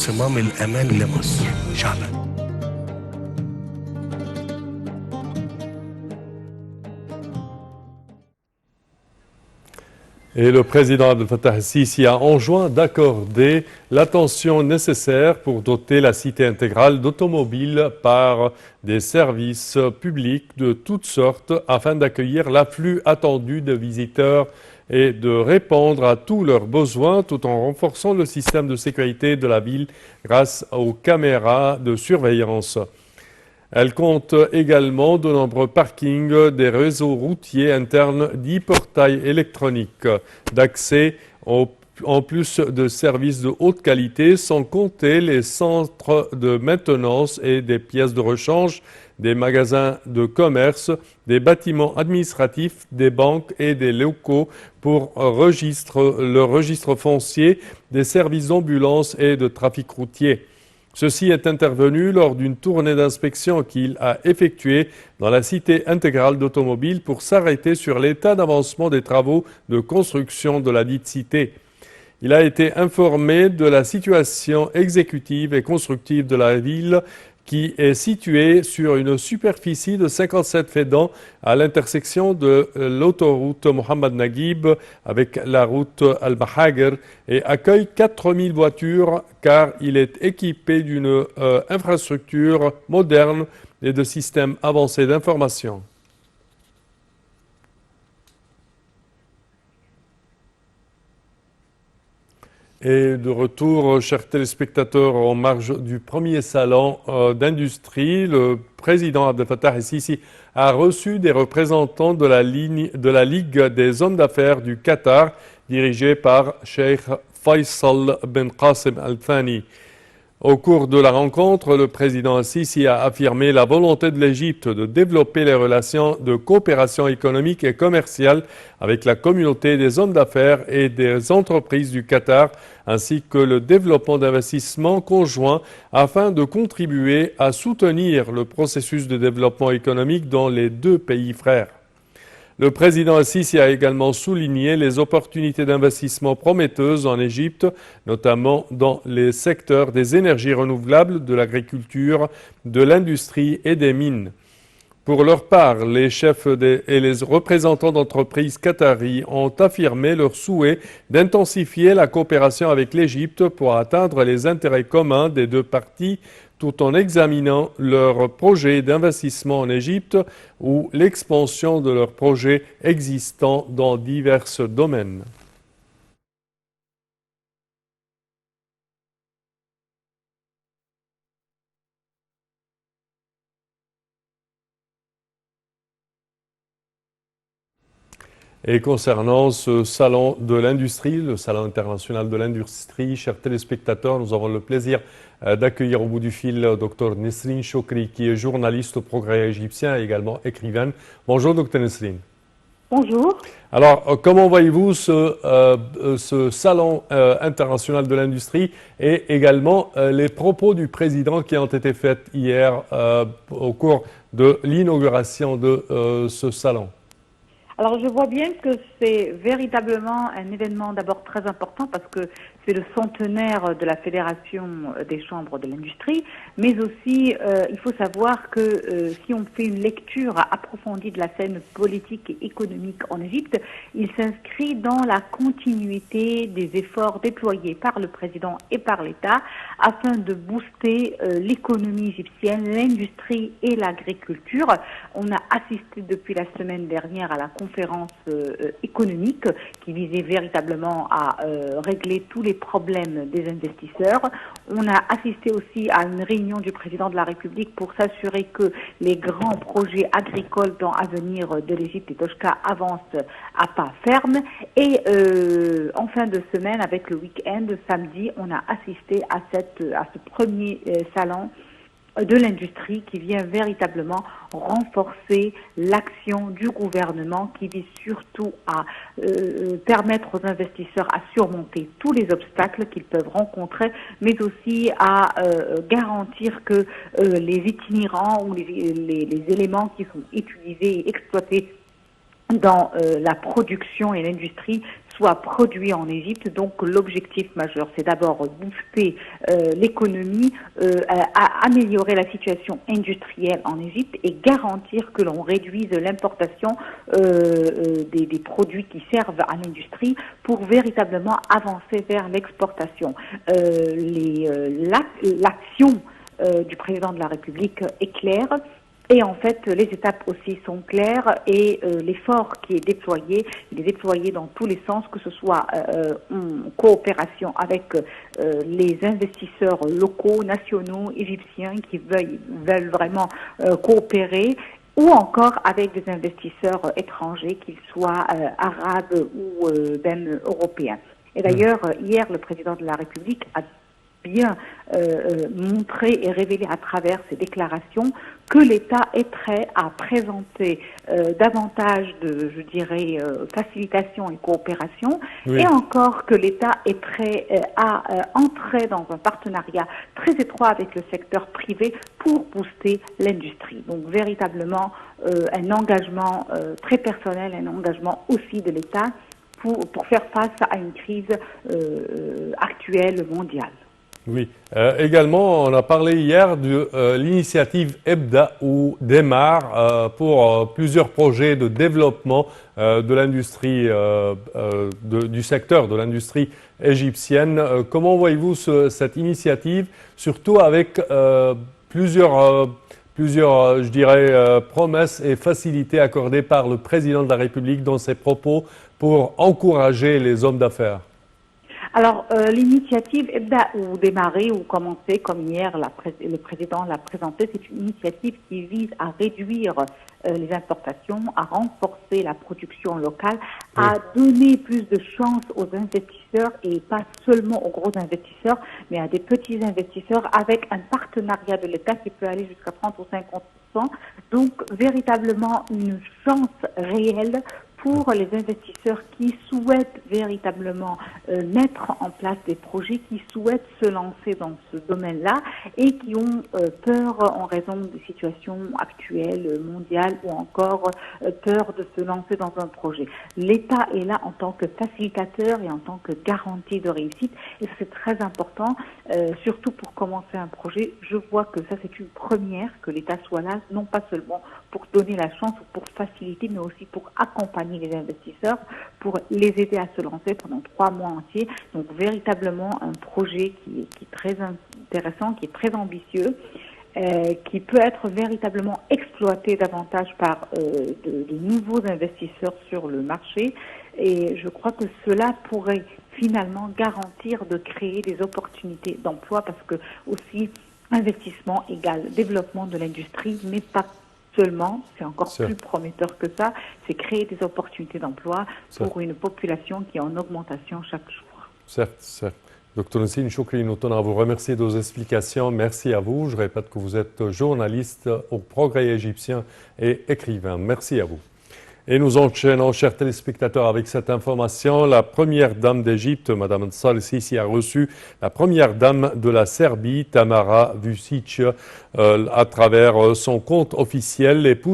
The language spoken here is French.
صمام الأمان لمصر شعبا. Et le président Abdel Fattah el-Sisi a enjoint d'accorder l'attention nécessaire pour doter la cité intégrale d'automobiles par des services publics de toutes sortes afin d'accueillir l'afflux attendu de visiteurs et de répondre à tous leurs besoins tout en renforçant le système de sécurité de la ville grâce aux caméras de surveillance. Elle compte également de nombreux parkings, des réseaux routiers internes, 10 portails électroniques d'accès en plus de services de haute qualité, sans compter les centres de maintenance et des pièces de rechange, des magasins de commerce, des bâtiments administratifs, des banques et des locaux pour le registre foncier, des services d'ambulance et de trafic routier. Ceci est intervenu lors d'une tournée d'inspection qu'il a effectuée dans la cité intégrale d'automobiles pour s'arrêter sur l'état d'avancement des travaux de construction de la dite cité. Il a été informé de la situation exécutive et constructive de la ville qui est située sur une superficie de 57 faidans à l'intersection de l'autoroute Mohamed Naguib avec la route Al-Bahager et accueille 4000 voitures car il est équipé d'une infrastructure moderne et de systèmes avancés d'information. Et de retour, chers téléspectateurs, en marge du premier salon d'industrie, le président Abdel Fattah el-Sisi a reçu des représentants de la Ligue des hommes d'affaires du Qatar, dirigée par Cheikh Faisal Ben Qasem Al Thani. Au cours de la rencontre, le président el-Sisi a affirmé la volonté de l'Égypte de développer les relations de coopération économique et commerciale avec la communauté des hommes d'affaires et des entreprises du Qatar, ainsi que le développement d'investissements conjoints afin de contribuer à soutenir le processus de développement économique dans les deux pays frères. Le président el-Sisi a également souligné les opportunités d'investissement prometteuses en Égypte, notamment dans les secteurs des énergies renouvelables, de l'agriculture, de l'industrie et des mines. Pour leur part, les chefs et les représentants d'entreprises qataris ont affirmé leur souhait d'intensifier la coopération avec l'Égypte pour atteindre les intérêts communs des deux parties, tout en examinant leurs projets d'investissement en Égypte ou l'expansion de leurs projets existants dans divers domaines. Et concernant ce salon de l'industrie, le salon international de l'industrie, chers téléspectateurs, nous avons le plaisir d'accueillir au bout du fil Dr Nesrine Chokri, qui est journaliste au Progrès égyptien et également écrivaine. Bonjour Dr Nesrine. Bonjour. Alors, comment voyez-vous ce salon international de l'industrie et également les propos du président qui ont été faits hier au cours de l'inauguration de ce salon? Alors je vois bien que c'est véritablement un événement d'abord très important parce que c'est le centenaire de la Fédération des chambres de l'industrie, mais aussi il faut savoir que si on fait une lecture approfondie de la scène politique et économique en Égypte, il s'inscrit dans la continuité des efforts déployés par le président et par l'État afin de booster l'économie égyptienne, l'industrie et l'agriculture. On a assisté depuis la semaine dernière à la conférence économique qui visait véritablement à régler tous les problèmes des investisseurs. On a assisté aussi à une réunion du président de la République pour s'assurer que les grands projets agricoles dans l'avenir de l'Égypte et Toshka avancent à pas ferme. Et en fin de semaine, avec le week-end, samedi, on a assisté à ce premier salon de l'industrie qui vient véritablement renforcer l'action du gouvernement qui vise surtout à permettre aux investisseurs à surmonter tous les obstacles qu'ils peuvent rencontrer, mais aussi à garantir que les itinérants ou les éléments qui sont utilisés et exploités dans la production et l'industrie soit produit en Égypte. Donc l'objectif majeur, c'est d'abord booster l'économie, améliorer la situation industrielle en Égypte et garantir que l'on réduise l'importation des produits qui servent à l'industrie pour véritablement avancer vers l'exportation. L'action du président de la République est claire. Et en fait, les étapes aussi sont claires et l'effort qui est déployé, il est déployé dans tous les sens, que ce soit en coopération avec les investisseurs locaux, nationaux, égyptiens qui veulent vraiment coopérer, ou encore avec des investisseurs étrangers, qu'ils soient arabes ou même européens. Et d'ailleurs, hier, le président de la République a bien montré et révélé à travers ses déclarations que l'État est prêt à présenter davantage de, je dirais, facilitation et coopération, oui. Et encore que l'État est prêt à entrer dans un partenariat très étroit avec le secteur privé pour booster l'industrie. Donc véritablement un engagement très personnel, un engagement aussi de l'État pour faire face à une crise actuelle mondiale. Oui. Également, on a parlé hier de l'initiative EBDA ou démarre pour plusieurs projets de développement de l'industrie, du secteur de l'industrie égyptienne. Comment voyez-vous cette initiative, surtout avec plusieurs, je dirais, promesses et facilités accordées par le président de la République dans ses propos pour encourager les hommes d'affaires? Alors, l'initiative EBDA ou démarrer ou commencer, comme hier le président l'a présenté, c'est une initiative qui vise à réduire les importations, à renforcer la production locale, à donner plus de chance aux investisseurs et pas seulement aux gros investisseurs, mais à des petits investisseurs avec un partenariat de l'État qui peut aller jusqu'à 30 ou 50%. Donc, véritablement une chance réelle pour les investisseurs qui souhaitent véritablement mettre en place des projets, qui souhaitent se lancer dans ce domaine-là et qui ont peur en raison des situations actuelles, mondiales, ou encore peur de se lancer dans un projet. L'État est là en tant que facilitateur et en tant que garantie de réussite, et c'est très important, surtout pour commencer un projet. Je vois que ça, c'est une première, que l'État soit là, non pas seulement pour donner la chance ou pour faciliter, mais aussi pour accompagner les investisseurs, pour les aider à se lancer pendant 3 mois entiers. Donc véritablement un projet qui est très intéressant, qui est très ambitieux, qui peut être véritablement exploité davantage par de nouveaux investisseurs sur le marché. Et je crois que cela pourrait finalement garantir de créer des opportunités d'emploi, parce que aussi investissement égale développement de l'industrie, mais pas seulement, c'est encore plus prometteur que ça, c'est créer des opportunités d'emploi pour une population qui est en augmentation chaque jour. Certes. Dr Nessine Choukri, nous tenons à vous remercier de vos explications. Merci à vous. Je répète que vous êtes journaliste au Progrès égyptien et écrivain. Merci à vous. Et nous enchaînons, chers téléspectateurs, avec cette information. La première dame d'Égypte, Mme Ansar el-Sisi, a reçu la première dame de la Serbie, Tamara Vučić, à travers son compte officiel.